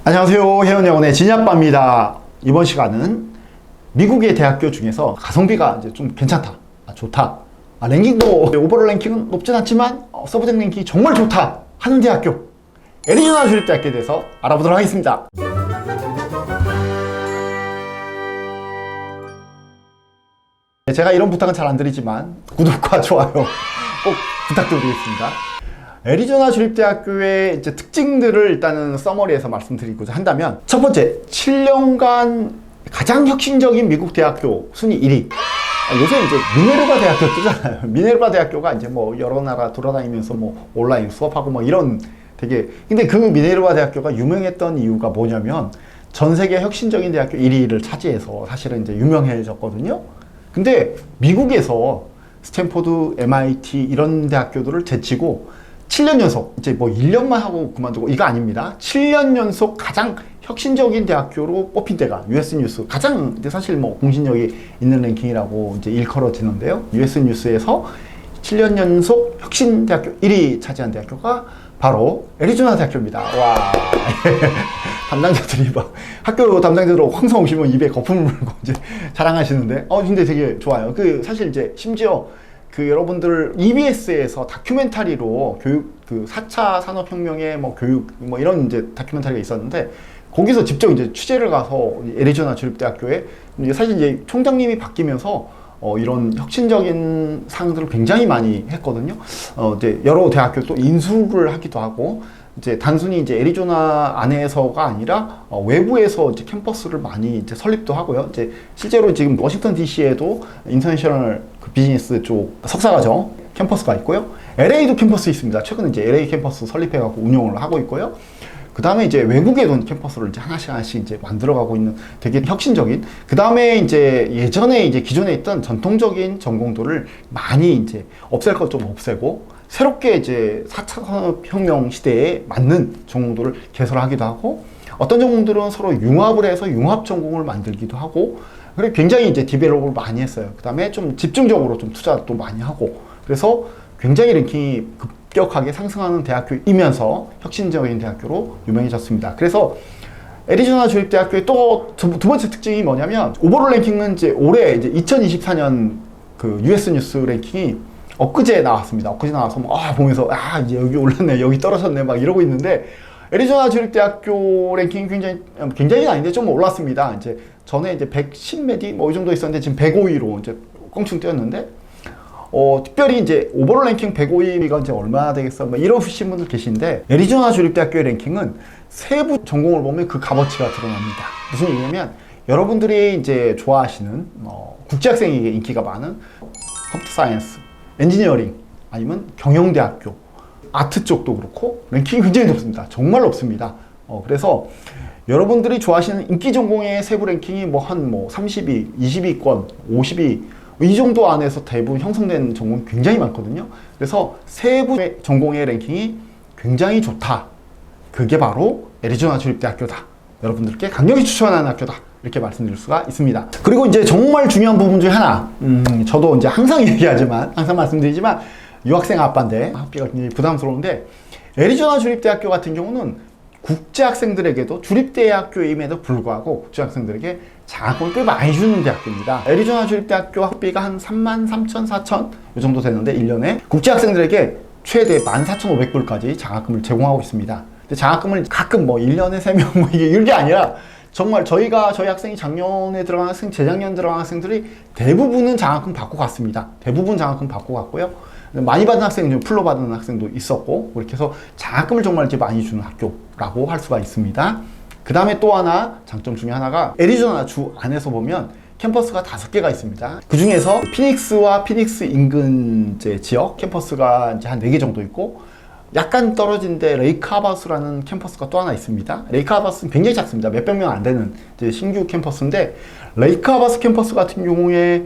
안녕하세요. 혜원여원의 진야빠입니다. 이번 시간은 미국의 대학교 중에서 가성비가 이제 좀 괜찮다, 좋다, 랭킹도 오버롤 랭킹은 높진 않지만 서브젝 랭킹이 정말 좋다 하는 대학교, 애리조나 주립대학교에 대해서 알아보도록 하겠습니다. 제가 이런 부탁은 잘 안 드리지만 구독과 좋아요 꼭 부탁드리겠습니다. 애리조나 주립대학교의 이제 특징들을 일단은 서머리에서 말씀드리고자 한다면, 첫 번째, 7년간 가장 혁신적인 미국 대학교 순위 1위. 요새 이제 미네르바 대학교 뜨잖아요. 미네르바 대학교가 이제 뭐 여러 나라 돌아다니면서 뭐 온라인 수업하고 뭐 이런 되게, 근데 그 미네르바 대학교가 유명했던 이유가 뭐냐면 전 세계 혁신적인 대학교 1위를 차지해서 사실은 이제 유명해졌거든요. 근데 미국에서 스탠포드, MIT 이런 대학교들을 제치고 7년 연속, 이제 뭐 1년만 하고 그만두고 이거 아닙니다. 7년 연속 가장 혁신적인 대학교로 뽑힌 데가 US 뉴스, 가장 사실 뭐 공신력이 있는 랭킹이라고 이제 일컬어지는데요. US 뉴스에서 7년 연속 혁신 대학교 1위 차지한 대학교가 바로 애리조나 대학교입니다. 와. 담당자들이 막 학교 담당자들로 항상 오시면 입에 거품을 물고 이제 자랑하시는데, 근데 되게 좋아요. 사실 이제 심지어 여러분들 EBS에서 다큐멘터리로 교육, 4차 산업혁명의 뭐 교육, 뭐 이런 이제 다큐멘터리가 있었는데, 거기서 직접 이제 취재를 가서 애리조나 주립대학교에, 사실 이제 총장님이 바뀌면서 이런 혁신적인 상들을 굉장히 많이 했거든요. 이제 여러 대학교 또 인수를 하기도 하고, 이제 단순히 이제 애리조나 안에서가 아니라 외부에서 이제 캠퍼스를 많이 이제 설립도 하고요. 이제 실제로 지금 워싱턴 DC에도 인터내셔널 비즈니스 쪽 석사과정 캠퍼스가 있고요. LA도 캠퍼스 있습니다. 최근에 이제 LA 캠퍼스 설립해갖고 운영을 하고 있고요. 그 다음에 이제 외국에도 캠퍼스를 이제 하나씩 이제 만들어가고 있는 되게 혁신적인, 그 다음에 이제 예전에 이제 기존에 있던 전통적인 전공들을 많이 이제 없앨 것 좀 없애고, 새롭게 이제 4차 산업혁명 시대에 맞는 전공들을 개설하기도 하고, 어떤 전공들은 서로 융합을 해서 융합 전공을 만들기도 하고, 그리고 굉장히 이제 디벨롭을 많이 했어요. 그 다음에 좀 집중적으로 좀 투자도 많이 하고, 그래서 굉장히 랭킹이 급격하게 상승하는 대학교이면서 혁신적인 대학교로 유명해졌습니다. 그래서 애리조나 주립대학교의 또 두 번째 특징이 뭐냐면, 오버롤 랭킹은 이제 올해 이제 2024년 US 뉴스 랭킹이 엊그제 나왔습니다. 엊그제 나와서 보면서 이제 여기 올랐네, 여기 떨어졌네 막 이러고 있는데, 애리조나 주립대학교 랭킹이 굉장히 아닌데 좀 올랐습니다. 이제 전에 이제 110메디 뭐 이 정도 있었는데 지금 105위로 이제 껑충 뛰었는데, 특별히 이제 오버롤 랭킹 105위가 이제 얼마나 되겠어 뭐 이러신 분들 계신데, 애리조나 주립대학교의 랭킹은 세부 전공을 보면 그 값어치가 드러납니다. 무슨 얘기냐면, 여러분들이 이제 좋아하시는 국제학생에게 인기가 많은 컴퓨터 사이언스, 엔지니어링, 아니면 경영대학교, 아트 쪽도 그렇고 랭킹이 굉장히 높습니다. 정말 높습니다. 그래서 여러분들이 좋아하시는 인기 전공의 세부 랭킹이 한 30위, 20위권, 50위 이 정도 안에서 대부분 형성된 전공이 굉장히 많거든요. 그래서 세부 전공의 랭킹이 굉장히 좋다. 그게 바로 애리조나 주립대학교다. 여러분들께 강력히 추천하는 학교다. 이렇게 말씀드릴 수가 있습니다. 그리고 이제 정말 중요한 부분 중에 하나, 저도 이제 항상 얘기하지만, 항상 말씀드리지만, 유학생 아빠인데 학비가 굉장히 부담스러운데, 애리조나 주립대학교 같은 경우는 국제학생들에게도, 주립대학교임에도 불구하고 국제학생들에게 장학금을 꽤 많이 주는 대학교입니다. 애리조나 주립대학교 학비가 한 33,000, 4,000 이 정도 되는데, 1년에 국제학생들에게 최대 14,500불까지 장학금을 제공하고 있습니다. 근데 장학금을 가끔 1년에 3명 이게 아니라, 정말 저희 학생이 작년에 들어간 학생, 재작년 들어간 학생들이 대부분은 장학금 받고 갔습니다. 대부분 장학금 받고 갔고요. 많이 받은 학생은 좀 풀로 받은 학생도 있었고, 그렇게 해서 장학금을 정말 이제 많이 주는 학교라고 할 수가 있습니다. 그 다음에 또 하나 장점 중에 하나가, 애리조나 주 안에서 보면 캠퍼스가 5개가 있습니다. 그 중에서 피닉스와 피닉스 인근 지역 캠퍼스가 이제 한 4개 정도 있고, 약간 떨어진 데 레이크하바스라는 캠퍼스가 또 하나 있습니다. 레이크하바스는 굉장히 작습니다. 몇백 명 안 되는 이제 신규 캠퍼스인데, 레이크하바스 캠퍼스 같은 경우에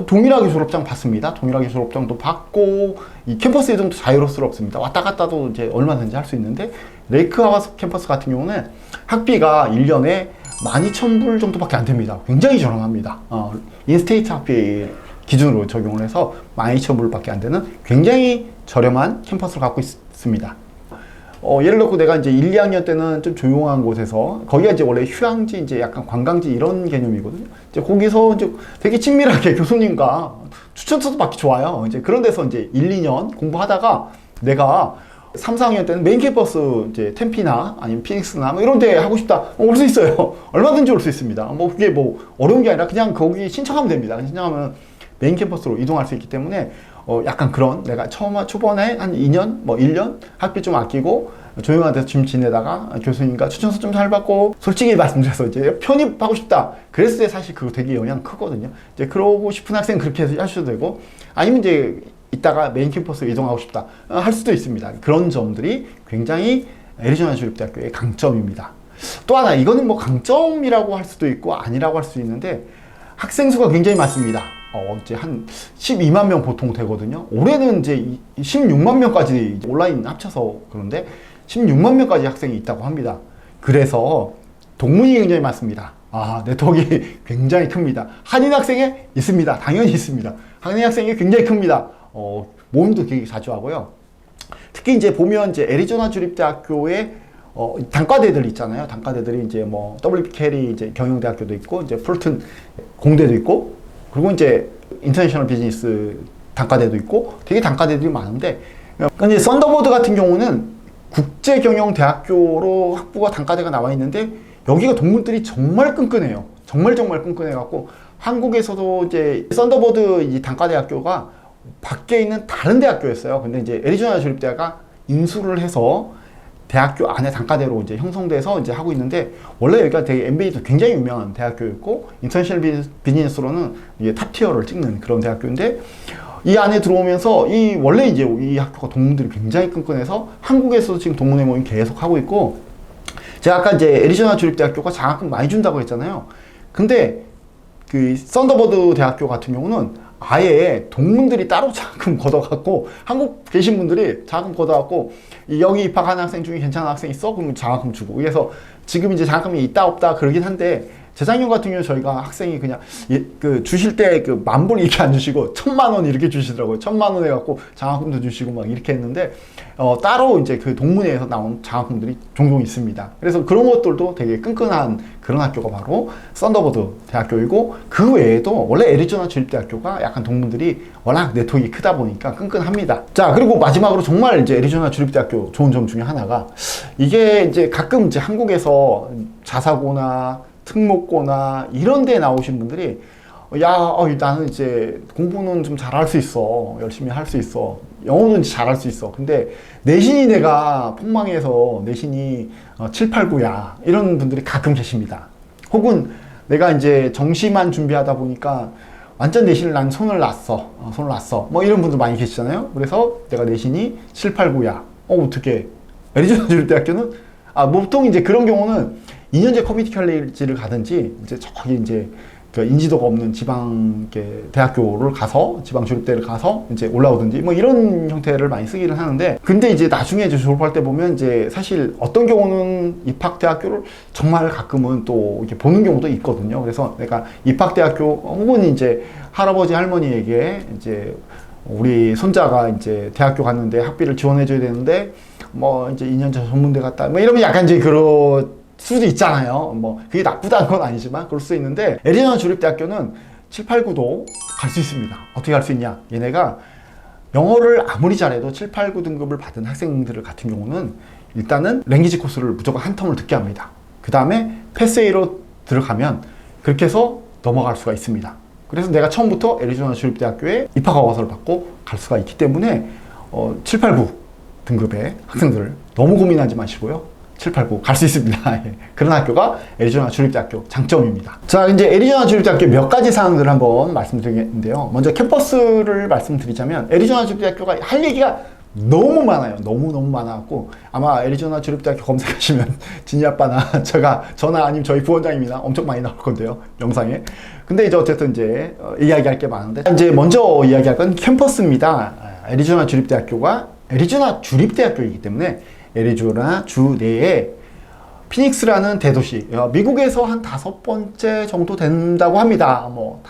동일하게 졸업장 받습니다. 동일하게 졸업장도 받고, 이 캠퍼스 이동도 자유롭습니다. 왔다 갔다도 이제 얼마든지 할 수 있는데, 레이크하바스 캠퍼스 같은 경우는 학비가 1년에 12,000불 정도밖에 안 됩니다. 굉장히 저렴합니다. 인스테이트 학비 기준으로 적용을 해서 12,000불밖에 안 되는 굉장히 저렴한 캠퍼스를 갖고 있습니다. 예를 들어 내가 이제 1, 2학년 때는 좀 조용한 곳에서, 거기가 이제 원래 휴양지, 이제 약간 관광지 이런 개념이거든요. 이제 거기서 이제 되게 친밀하게 교수님과 추천서도 받기 좋아요. 이제 그런 데서 이제 1, 2년 공부하다가 내가 3, 4학년 때는 메인 캠퍼스 이제 템피나 아니면 피닉스나 뭐 이런 데 하고 싶다. 올 수 있어요. 얼마든지 올 수 있습니다. 뭐 그게 뭐 어려운 게 아니라 그냥 거기 신청하면 됩니다. 신청하면 메인 캠퍼스로 이동할 수 있기 때문에 약간 그런, 내가 초반에 한 2년, 뭐 1년 학비 좀 아끼고 조용한 데서 좀 지내다가 교수님과 추천서 좀 잘 받고, 솔직히 말씀드려서 이제 편입하고 싶다. 그랬을 때 사실 그거 되게 영향 크거든요. 이제 그러고 싶은 학생 그렇게 해서 하셔도 되고, 아니면 이제 이따가 메인 캠퍼스로 이동하고 싶다 할 수도 있습니다. 그런 점들이 굉장히 애리조나 주립대학교의 강점입니다. 또 하나, 이거는 뭐 강점이라고 할 수도 있고 아니라고 할 수 있는데, 학생 수가 굉장히 많습니다. 이제 한 12만 명 보통 되거든요. 올해는 이제 16만 명까지 온라인 합쳐서 그런데 16만 명까지 학생이 있다고 합니다. 그래서 동문이 굉장히 많습니다. 네트워크가 굉장히 큽니다. 한인 학생이 있습니다. 당연히 있습니다. 한인 학생이 굉장히 큽니다. 모임도 되게 자주 하고요. 특히 이제 보면 이제 애리조나 주립대학교의 단과대들 있잖아요. 단과대들이 이제 뭐 WP 캐리 이제 경영대학교도 있고, 이제 풀튼 공대도 있고, 그리고 이제 인터내셔널 비즈니스 단과대도 있고, 되게 단과대들이 많은데, 근데 썬더버드 같은 경우는 국제경영대학교로 학부가 단과대가 나와 있는데, 여기가 동문들이 정말 끈끈해요. 정말 끈끈해갖고, 한국에서도 이제 썬더버드 이 단과대학교가 밖에 있는 다른 대학교였어요. 근데 이제 애리조나 주립대가 인수를 해서 대학교 안에 단과대로 이제 형성돼서 이제 하고 있는데, 원래 여기가 되게 MBA도 굉장히 유명한 대학교였고, 인터내셔널 비즈니스로는 이게 탑티어를 찍는 그런 대학교인데, 이 안에 들어오면서 원래 이제 이 학교가 동문들이 굉장히 끈끈해서 한국에서도 지금 동문회 모임 계속 하고 있고, 제가 아까 이제 애리조나 주립대학교가 장학금 많이 준다고 했잖아요. 근데 그 썬더버드 대학교 같은 경우는 아예 동문들이 따로 장학금 걷어갖고, 한국 계신 분들이 장학금 걷어갖고, 여기 입학하는 학생 중에 괜찮은 학생 있어? 그러면 장학금 주고. 그래서 지금 이제 장학금이 있다 없다 그러긴 한데, 재작년 같은 경우 저희가 학생이 그냥 주실 때 그 10,000불 이렇게 안 주시고 1,000,000원 이렇게 주시더라고요. 1,000,000원 해갖고 장학금도 주시고 막 이렇게 했는데, 따로 이제 그 동문회에서 나온 장학금들이 종종 있습니다. 그래서 그런 것들도 되게 끈끈한 그런 학교가 바로 썬더버드 대학교이고, 그 외에도 원래 애리조나 주립대학교가 약간 동문들이 워낙 네트워크가 크다 보니까 끈끈합니다. 자, 그리고 마지막으로 정말 이제 애리조나 주립대학교 좋은 점 중에 하나가, 이게 이제 가끔 이제 한국에서 자사고나 특목고나 이런 데 나오신 분들이, 나는 이제 공부는 좀 잘할 수 있어. 열심히 할 수 있어. 영어는 잘할 수 있어. 근데 내신이 내가 폭망해서 내신이 7, 8, 9야. 이런 분들이 가끔 계십니다. 혹은 내가 이제 정시만 준비하다 보니까 완전 내신을 난 손을 놨어. 뭐 이런 분들 많이 계시잖아요. 그래서 내가 내신이 7, 8, 9야. 어떻게? 애리조나 주립대학교는, 보통 이제 그런 경우는 2년제 커뮤니티 컬리지를 가든지, 이제 저기 이제 그 인지도가 없는 지방 대학교를 가서, 지방 주립대를 가서 이제 올라오든지 뭐 이런 형태를 많이 쓰기는 하는데, 근데 이제 나중에 이제 졸업할 때 보면 이제 사실 어떤 경우는 입학대학교를 정말 가끔은 또 이렇게 보는 경우도 있거든요. 그래서 내가 입학대학교 혹은 이제 할아버지 할머니에게 이제 우리 손자가 이제 대학교 갔는데 학비를 지원해줘야 되는데, 뭐 이제 2년제 전문대 갔다 뭐 이러면 약간 이제 그런 수도 있잖아요. 뭐 그게 나쁘다는 건 아니지만 그럴 수 있는데, 애리조나 주립대학교는 7, 8, 9도 갈 수 있습니다. 어떻게 갈 수 있냐? 얘네가 영어를 아무리 잘해도 7, 8, 9 등급을 받은 학생들 같은 경우는 일단은 랭귀지 코스를 무조건 한 텀을 듣게 합니다. 그 다음에 패스웨이로 들어가면 그렇게 해서 넘어갈 수가 있습니다. 그래서 내가 처음부터 애리조나 주립대학교에 입학허가서를 받고 갈 수가 있기 때문에 7, 8, 9 등급의 학생들을 너무 고민하지 마시고요. 7, 8, 9 갈 수 있습니다. 그런 학교가 애리조나 주립대학교 장점입니다. 자, 이제 애리조나 주립대학교 몇 가지 사항들을 한번 말씀드리겠는데요. 먼저 캠퍼스를 말씀드리자면, 애리조나 주립대학교가 할 얘기가 너무 많아요. 너무 많아갖고, 아마 애리조나 주립대학교 검색하시면 진이 아빠나 저나 아니면 저희 부원장님이나 엄청 많이 나올 건데요, 영상에. 근데 이제 어쨌든 이제 이야기할 게 많은데, 이제 먼저 이야기할 건 캠퍼스입니다. 애리조나 주립대학교가 애리조나 주립대학교이기 때문에 애리조나 주 내에 피닉스라는 대도시, 미국에서 한 5번째 정도 된다고 합니다. 뭐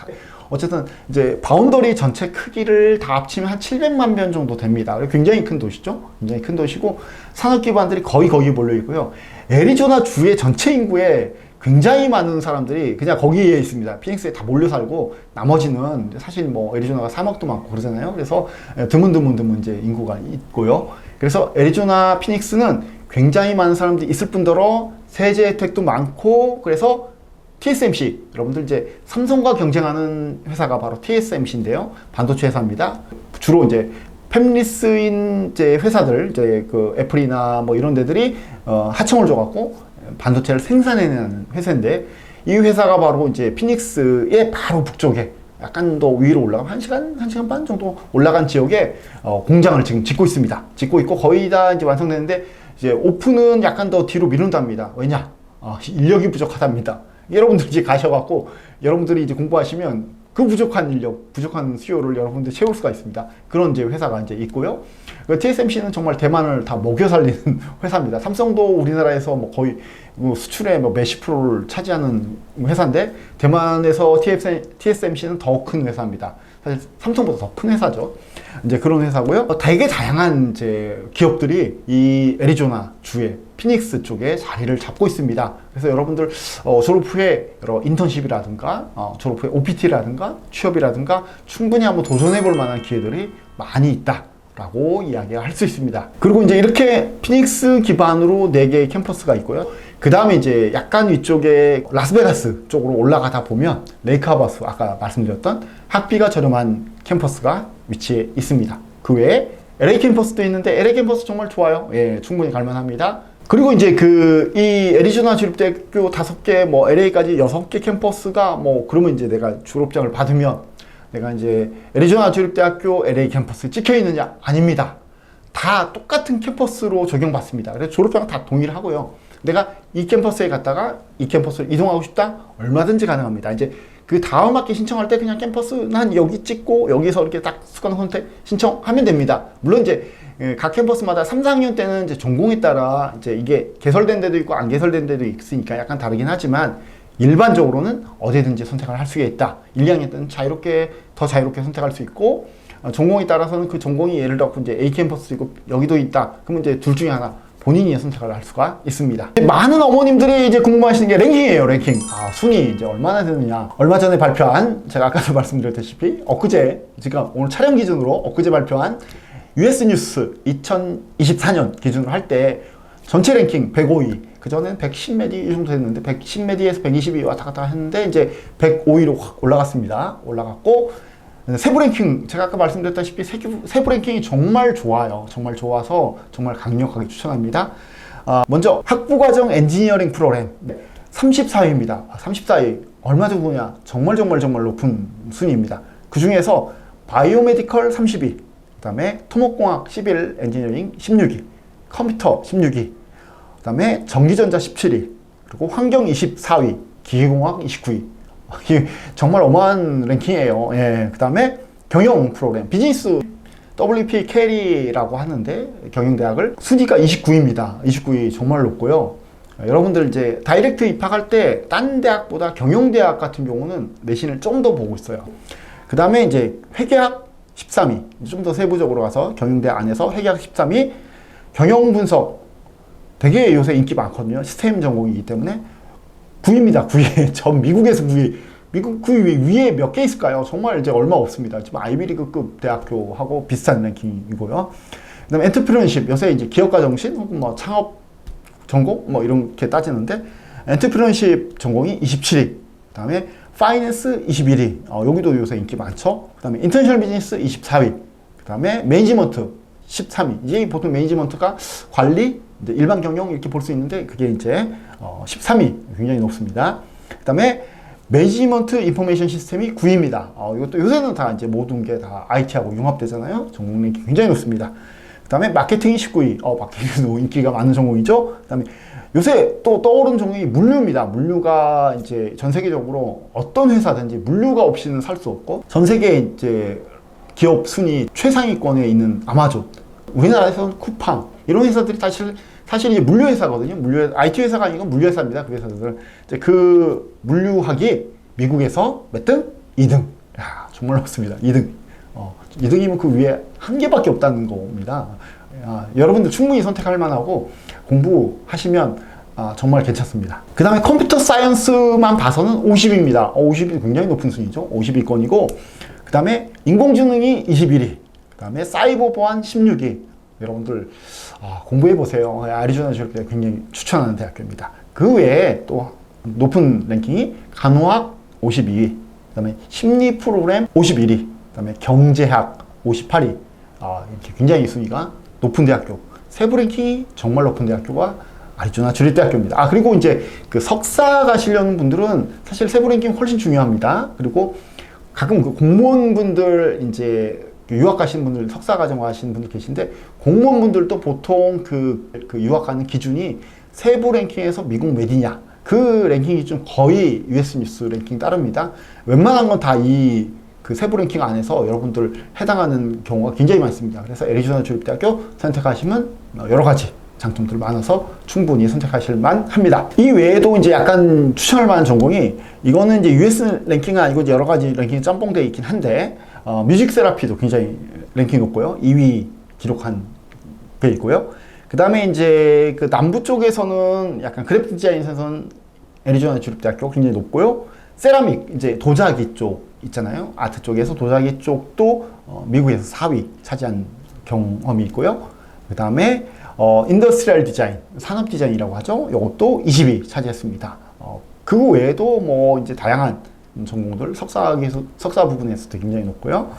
어쨌든 이제 바운더리 전체 크기를 다 합치면 한 700만 변 정도 됩니다. 굉장히 큰 도시죠. 굉장히 큰 도시고 산업 기반들이 거의 몰려 있고요. 애리조나 주의 전체 인구에 굉장히 많은 사람들이 그냥 거기에 있습니다. 피닉스에 다 몰려 살고 나머지는 사실 뭐 애리조나가 사막도 많고 그러잖아요. 그래서 드문 이제 인구가 있고요. 그래서 애리조나 피닉스는 굉장히 많은 사람들이 있을 뿐더러 세제 혜택도 많고 그래서 TSMC 여러분들 이제 삼성과 경쟁하는 회사가 바로 TSMC인데요. 반도체 회사입니다. 주로 이제 팹리스인 이제 회사들 이제 그 애플이나 뭐 이런 데들이 하청을 줘갖고 반도체를 생산해내는 회사인데 이 회사가 바로 이제 피닉스의 바로 북쪽에 약간 더 위로 올라가면 1시간 반 정도 올라간 지역에 공장을 지금 짓고 있습니다. 짓고 있고 거의 다 이제 완성되는데 이제 오픈은 약간 더 뒤로 미룬답니다. 왜냐? 인력이 부족하답니다. 여러분들 이제 가셔갖고 여러분들이 이제 공부하시면 그 부족한 인력, 부족한 수요를 여러분들이 채울 수가 있습니다. 그런 이제 회사가 이제 있고요. TSMC는 정말 대만을 다 먹여 살리는 회사입니다. 삼성도 우리나라에서 뭐 거의 수출의 뭐 몇십 프로를 차지하는 회사인데 대만에서 TSMC는 더 큰 회사입니다. 사실 삼성보다 더 큰 회사죠. 이제 그런 회사고요. 되게 다양한 이제 기업들이 이 애리조나 주의 피닉스 쪽에 자리를 잡고 있습니다. 그래서 여러분들 졸업 후에 여러 인턴십이라든가 졸업 후에 OPT라든가 취업이라든가 충분히 한번 도전해 볼 만한 기회들이 많이 있다. 라고 이야기할 수 있습니다. 그리고 이제 이렇게 피닉스 기반으로 4개의 캠퍼스가 있고요. 그 다음에 이제 약간 위쪽에 라스베가스 쪽으로 올라가다 보면 레이크하우스 아까 말씀드렸던 학비가 저렴한 캠퍼스가 위치해 있습니다. 그 외에 LA 캠퍼스도 있는데 LA 캠퍼스 정말 좋아요. 예, 충분히 갈만합니다. 그리고 이제 이 애리조나 주립대학교 5개, 뭐 LA까지 6개 캠퍼스가 뭐 그러면 이제 내가 졸업장을 받으면 내가 이제 애리조나 주립대학교 LA 캠퍼스 찍혀 있느냐? 아닙니다. 다 똑같은 캠퍼스로 적용받습니다. 그래서 졸업장은 다 동일하고요. 내가 이 캠퍼스에 갔다가 이 캠퍼스로 이동하고 싶다? 얼마든지 가능합니다. 이제 그 다음 학기 신청할 때 그냥 캠퍼스 한 여기 찍고 여기서 이렇게 딱 수강 선택 신청하면 됩니다. 물론 이제 각 캠퍼스마다 3, 4학년 때는 이제 전공에 따라 이제 이게 개설된 데도 있고 안 개설된 데도 있으니까 약간 다르긴 하지만 일반적으로는 어디든지 선택을 할 수가 있다. 1, 2학년 때는 더 자유롭게 선택할 수 있고 전공에 따라서는 그 전공이 예를 들어 이제 A 캠퍼스도 있고 여기도 있다. 그러면 이제 둘 중에 하나 본인이 선택을 할 수가 있습니다. 많은 어머님들이 이제 궁금하시는 게 랭킹이에요. 랭킹. 순위 이제 얼마나 되느냐. 얼마 전에 발표한 제가 아까도 말씀드렸다시피 지금 오늘 촬영 기준으로 엊그제 발표한 US 뉴스 2024년 기준으로 할 때 전체 랭킹 105위. 그전엔 110몇 위 정도 됐는데 110몇 위에서 120위 왔다 갔다 했는데 이제 105위로 확 올라갔습니다. 올라갔고 세부 랭킹 제가 아까 말씀드렸다시피 세부 랭킹이 정말 좋아요. 정말 좋아서 정말 강력하게 추천합니다. 먼저 학부과정 엔지니어링 프로그램 34위입니다. 34위 얼마 정도냐? 정말 높은 순위입니다. 그 중에서 바이오메디컬 30위, 그 다음에 토목공학 11 엔지니어링 16위, 컴퓨터 16위, 그 다음에 전기전자 17위, 그리고 환경 24위, 기계공학 29위. 정말 어마어마한 랭킹이에요. 예, 그 다음에 경영 프로그램 비즈니스 WP 캐리라고 하는데 경영대학을 순위가 29위입니다. 29위 정말 높고요. 여러분들 이제 다이렉트 입학할 때 딴 대학보다 경영대학 같은 경우는 내신을 좀 더 보고 있어요. 그 다음에 이제 회계학 13위, 좀 더 세부적으로 가서 경영대학 안에서 회계학 13위, 경영분석 되게 요새 인기 많거든요. 시스템 전공이기 때문에 9위입니다. 9위. 전 미국에서 9위. 미국 9위 위에 몇 개 있을까요? 정말 이제 얼마 없습니다. 지금 아이비리그급 대학교하고 비슷한 랭킹이고요. 그 다음에 엔터프리너십. 요새 이제 기업가 정신 혹은 뭐 창업 전공 뭐 이렇게 따지는데 엔터프리너십 전공이 27위. 그 다음에 파이낸스 21위. 여기도 요새 인기 많죠. 그 다음에 인터내셔널 비즈니스 24위. 그 다음에 매니지먼트 13위. 이제 보통 매니지먼트가 관리, 이제 일반 경영 이렇게 볼 수 있는데 그게 이제 13위 굉장히 높습니다. 그 다음에 매니지먼트 인포메이션 시스템이 9위입니다. 이것도 요새는 다 이제 모든 게 다 IT하고 융합되잖아요. 전공 랭킹 굉장히 높습니다. 그 다음에 마케팅이 19위. 마케팅도 인기가 많은 전공이죠. 그 다음에 요새 또 떠오르는 전공이 물류입니다. 물류가 이제 전 세계적으로 어떤 회사든지 물류가 없이는 살 수 없고 전 세계 이제 기업 순위 최상위권에 있는 아마존, 우리나라에서는 쿠팡 이런 회사들이 사실 이제 물류회사거든요. IT 회사가 아니고 물류회사입니다. 그 회사들. 이제 그 물류학이 미국에서 몇 등? 2등. 야, 정말 높습니다. 2등. 2등이면 그 위에 한 개밖에 없다는 겁니다. 여러분들 충분히 선택할 만하고 공부하시면 정말 괜찮습니다. 그 다음에 컴퓨터 사이언스만 봐서는 50입니다. 50이 굉장히 높은 순위죠. 50위권이고, 그 다음에 인공지능이 21위, 그 다음에 사이버 보안 16위. 여러분들 공부해보세요. 애리조나 주립대 굉장히 추천하는 대학교입니다. 그 외에 또 높은 랭킹이 간호학 52위, 그 다음에 심리 프로그램 51위, 그 다음에 경제학 58위. 이렇게 굉장히 순위가 높은 대학교. 세부 랭킹이 정말 높은 대학교가 애리조나 주립대학교입니다. 그리고 이제 그 석사 가시려는 분들은 사실 세부 랭킹 훨씬 중요합니다. 그리고 가끔 그 공무원분들 이제 유학 가시는 분들, 석사 과정 가시는 분들 계신데, 공무원분들도 보통 그 유학 가는 기준이 세부 랭킹에서 미국 몇이냐, 그 랭킹 기준 거의 US 뉴스 랭킹 따릅니다. 웬만한 건 다 그 세부 랭킹 안에서 여러분들 해당하는 경우가 굉장히 많습니다. 그래서 애리조나 주립대학교 선택하시면 여러 가지 장점들 많아서 충분히 선택하실 만합니다. 이 외에도 이제 약간 추천할 만한 전공이, 이거는 이제 US 랭킹은 아니고 여러 가지 랭킹이 짬뽕되어 있긴 한데, 뮤직 세라피도 굉장히 랭킹이 높고요. 2위 기록한 게 있고요. 그 다음에 이제 그 남부 쪽에서는 약간 그래픽 디자인에서는 애리조나 주립대학교 굉장히 높고요. 세라믹, 이제 도자기 쪽 있잖아요. 아트 쪽에서 도자기 쪽도 미국에서 4위 차지한 경험이 있고요. 그 다음에 인더스트리얼 디자인, 산업 디자인이라고 하죠. 이것도 20위 차지했습니다. 그 외에도 뭐 이제 다양한 전공들, 석사 부분에서도 굉장히 높고요.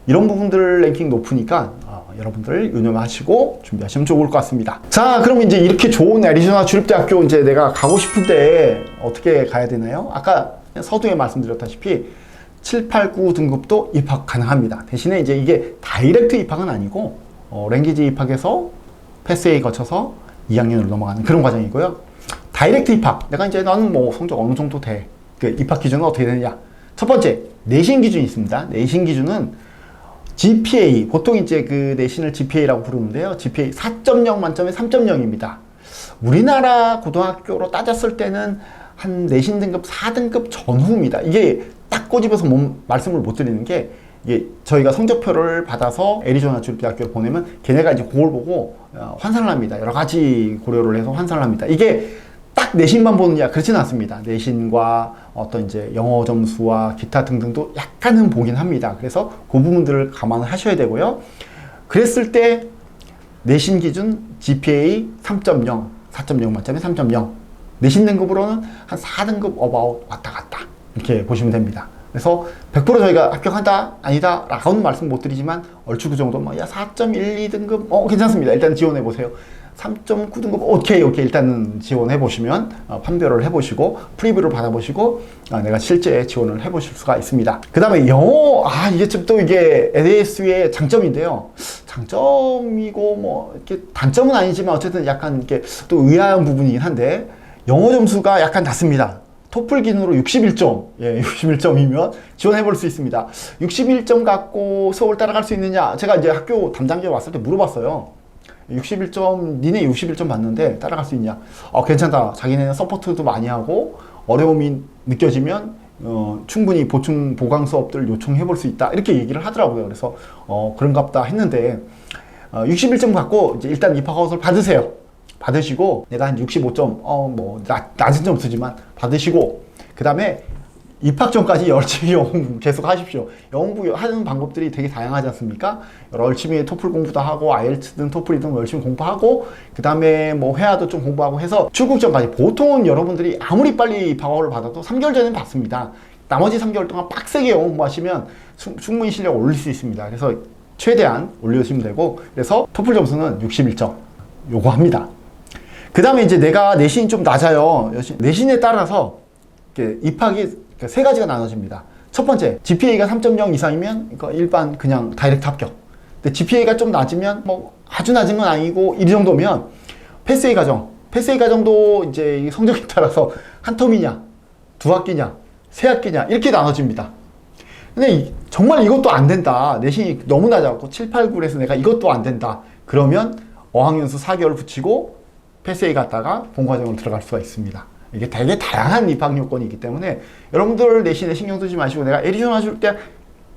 이런 부분들 랭킹 높으니까 여러분들 유념하시고 준비하시면 좋을 것 같습니다. 자, 그럼 이제 이렇게 좋은 애리조나 주립대학교 이제 내가 가고 싶은데 어떻게 가야 되나요? 아까 서두에 말씀드렸다시피 7, 8, 9 등급도 입학 가능합니다. 대신에 이제 이게 다이렉트 입학은 아니고 랭귀지 입학에서 패스웨이 거쳐서 2학년으로 넘어가는 그런 과정이고요. 다이렉트 입학, 내가 이제 나는 뭐 성적 어느 정도 돼. 그 입학 기준은 어떻게 되느냐? 첫 번째, 내신 기준이 있습니다. 내신 기준은 GPA, 보통 이제 그 내신을 GPA라고 부르는데요. GPA 4.0 만점에 3.0입니다. 우리나라 고등학교로 따졌을 때는 한 내신 등급 4등급 전후입니다. 이게 딱 꼬집어서 말씀을 못 드리는 게, 이게 저희가 성적표를 받아서 애리조나 주립대학교를 보내면 걔네가 이제 그걸 보고 환산을 합니다. 여러 가지 고려를 해서 환산을 합니다. 이게 딱 내신만 보느냐, 그렇지는 않습니다. 내신과 어떤 이제 영어 점수와 기타 등등도 약간은 보긴 합니다. 그래서 그 부분들을 감안을 하셔야 되고요. 그랬을 때 내신 기준 GPA 3.0, 4.0 만점에 3.0, 내신 등급으로는 한 4등급 어바웃 왔다 갔다 이렇게 보시면 됩니다. 그래서 100% 저희가 합격한다 아니다 라고는 말씀 못 드리지만 얼추 그 정도, 야 4.1, 2등급 괜찮습니다. 일단 지원해 보세요. 3.9등급 오케이 일단은 지원해 보시면 판별을 해보시고 프리뷰를 받아보시고 내가 실제 지원을 해보실 수가 있습니다. 그 다음에 영어, 이게 좀 또 이게 LAS의 장점인데요. 장점이고 뭐 이렇게 단점은 아니지만 어쨌든 약간 이렇게 또 의아한 부분이긴 한데, 영어 점수가 약간 낮습니다. 토플 기준으로 61점, 61점이면 지원해 볼 수 있습니다. 61점 갖고 수업을 따라갈 수 있느냐? 제가 이제 학교 담당자에 왔을 때 물어봤어요. 61점, 니네 61점 받는데 따라갈 수 있냐? 괜찮다. 자기네는 서포트도 많이 하고 어려움이 느껴지면 충분히 보충 보강 수업들 요청해 볼 수 있다. 이렇게 얘기를 하더라고요. 그래서 그런갑다 했는데 61점 갖고 이제 일단 입학 허가서를 받으세요. 받으시고 내가 한 65점 뭐 낮은 점수지만 받으시고, 그 다음에 입학 전까지 열심히 영어 공부 계속 하십시오. 영어 공부 하는 방법들이 되게 다양하지 않습니까? 열심히 토플 공부도 하고 아이엘츠든 토플이든 열심히 공부하고, 그 다음에 뭐 회화도 좀 공부하고 해서 출국 전까지, 보통은 여러분들이 아무리 빨리 입학 허가를 받아도 3개월 전에는 받습니다. 나머지 3개월 동안 빡세게 영어 공부하시면 충분히 실력을 올릴 수 있습니다. 그래서 최대한 올려주시면 되고, 그래서 토플 점수는 61점 요거 합니다. 그 다음에 이제 내가 내신이 좀 낮아요. 내신에 따라서 입학이 세 가지가 나눠집니다. 첫 번째, GPA가 3.0 이상이면 일반 그냥 다이렉트 합격. 근데 GPA가 좀 낮으면 뭐 아주 낮은 건 아니고 이 정도면 패스웨이 과정도 이제 성적에 따라서 한 텀이냐, 두 학기냐, 세 학기냐 이렇게 나눠집니다. 근데 정말 이것도 안 된다. 내신이 너무 낮아갖고 7, 8, 9에서 내가 이것도 안 된다. 그러면 어학연수 4개월 붙이고 패스웨이 갔다가 본과정으로 들어갈 수가 있습니다. 이게 되게 다양한 입학 요건이 있기 때문에 여러분들 내신에 신경 쓰지 마시고, 내가 애리조나 주립대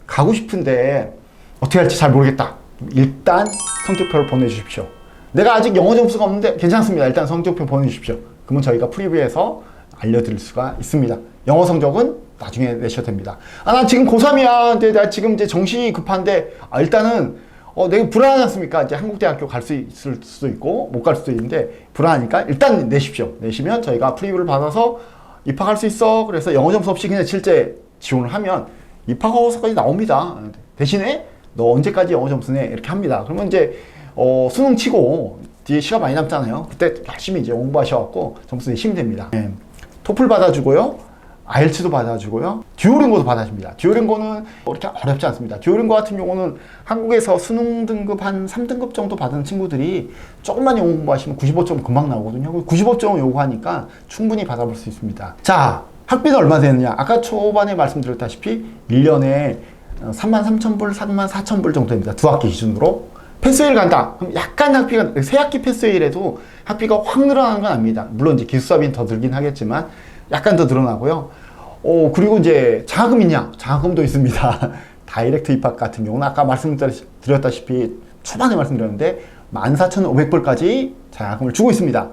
가고 싶은데 어떻게 할지 잘 모르겠다. 일단 성적표를 보내주십시오. 내가 아직 영어 점수가 없는데 괜찮습니다. 일단 성적표 보내주십시오. 그러면 저희가 프리뷰에서 알려드릴 수가 있습니다. 영어 성적은 나중에 내셔도 됩니다. 나 지금 고3이야. 근데 나 지금 이제 정신이 급한데, 일단은, 내가 불안하지 않습니까? 이제 한국대학교 갈 수 있을 수도 있고, 못 갈 수도 있는데, 불안하니까 일단 내십시오. 내시면 저희가 프리뷰를 받아서 입학할 수 있어. 그래서 영어 점수 없이 그냥 실제 지원을 하면 입학허가서까지 나옵니다. 대신에 너 언제까지 영어 점수네? 이렇게 합니다. 그러면 이제, 수능 치고 뒤에 시간 많이 남잖아요. 그때 열심히 이제 공부하셔갖고 점수 내시면 됩니다. 네. 토플 받아주고요. 아이엘츠도 받아주고요. 듀오링고도 받아줍니다. 듀오링고는 그렇게 어렵지 않습니다. 듀오링고 같은 경우는 한국에서 수능 등급 한 3등급 정도 받은 친구들이 조금만 영어 공부하시면 95점 금방 나오거든요. 95점 요구하니까 충분히 받아볼 수 있습니다. 자, 학비는 얼마 되느냐? 아까 초반에 말씀드렸다시피 1년에 33,000불, 34,000불 정도 됩니다. 두 학기 기준으로. 패스웨이를 간다. 그럼 약간 학비가, 세 학기 패스웨이라도 학비가 확 늘어나는 건 아닙니다. 물론 이제 기숙사비는 더 들긴 하겠지만 약간 더 늘어나고요. 그리고 이제 장학금 있냐? 장학금도 있습니다. 다이렉트 입학 같은 경우는 아까 말씀드렸다시피 초반에 말씀드렸는데 14,500불까지 장학금을 주고 있습니다.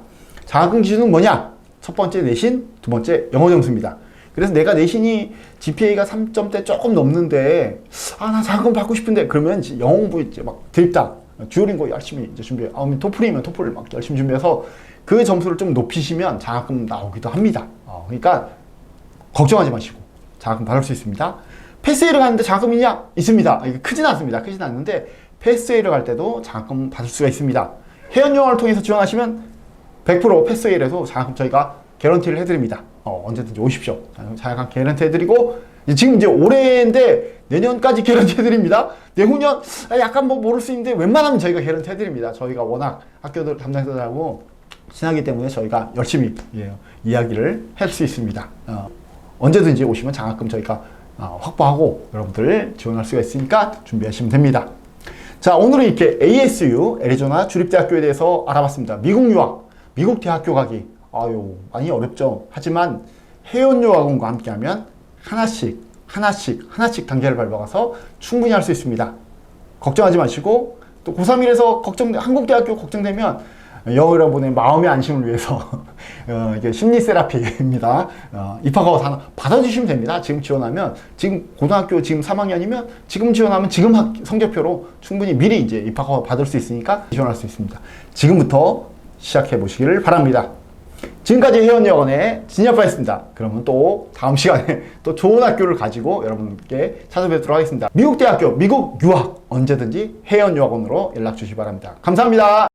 장학금 기준은 뭐냐? 첫 번째 내신, 두 번째 영어 점수입니다. 그래서 내가 내신이 GPA가 3점대 조금 넘는데 나 장학금 받고 싶은데 그러면 이제 영어 공부 이제 막 드립다. 듀오링고 열심히 이제 준비해. 토플이면 토플을 막 열심히 준비해서 그 점수를 좀 높이시면 장학금 나오기도 합니다. 그러니까 걱정하지 마시고 장학금 받을 수 있습니다. 패스웨이를 가는데 장학금 있냐? 있습니다. 이게 크진 않습니다. 크진 않는데 패스웨이를 갈 때도 장학금 받을 수가 있습니다. 해연여행을 통해서 지원하시면 100% 패스웨이라도 장학금 저희가 개런티를 해드립니다. 언제든지 오십시오. 장학금 개런티 해드리고 지금 이제 올해인데 내년까지 개런티 해드립니다. 내후년 약간 뭐 모를 수 있는데 웬만하면 저희가 개런티 해드립니다. 저희가 워낙 학교들 담당자들하고 친하기 때문에 저희가 열심히 이야기를 할 수 있습니다. 언제든지 오시면 장학금 저희가 확보하고 여러분들 지원할 수가 있으니까 준비하시면 됩니다. 자, 오늘은 이렇게 ASU, 애리조나 주립대학교에 대해서 알아봤습니다. 미국 유학, 미국 대학교 가기. 많이 어렵죠. 하지만 해연유학원과 함께하면 하나씩 단계를 밟아가서 충분히 할 수 있습니다. 걱정하지 마시고 또 고3이라서 한국대학교 걱정되면 여러분의 마음의 안심을 위해서 이게 심리 세라피입니다. 입학허가 하나 받아주시면 됩니다. 지금 지원하면 지금 고등학교 지금 3학년이면 지금 지원하면 지금 성적표로 충분히 미리 이제 입학허가 받을 수 있으니까 지원할 수 있습니다. 지금부터 시작해 보시기를 바랍니다. 지금까지 해연여학원의 진이아빠였습니다. 그러면 또 다음 시간에 또 좋은 학교를 가지고 여러분께 찾아뵙도록 하겠습니다. 미국 대학교, 미국 유학 언제든지 해연여학원으로 연락 주시기 바랍니다. 감사합니다.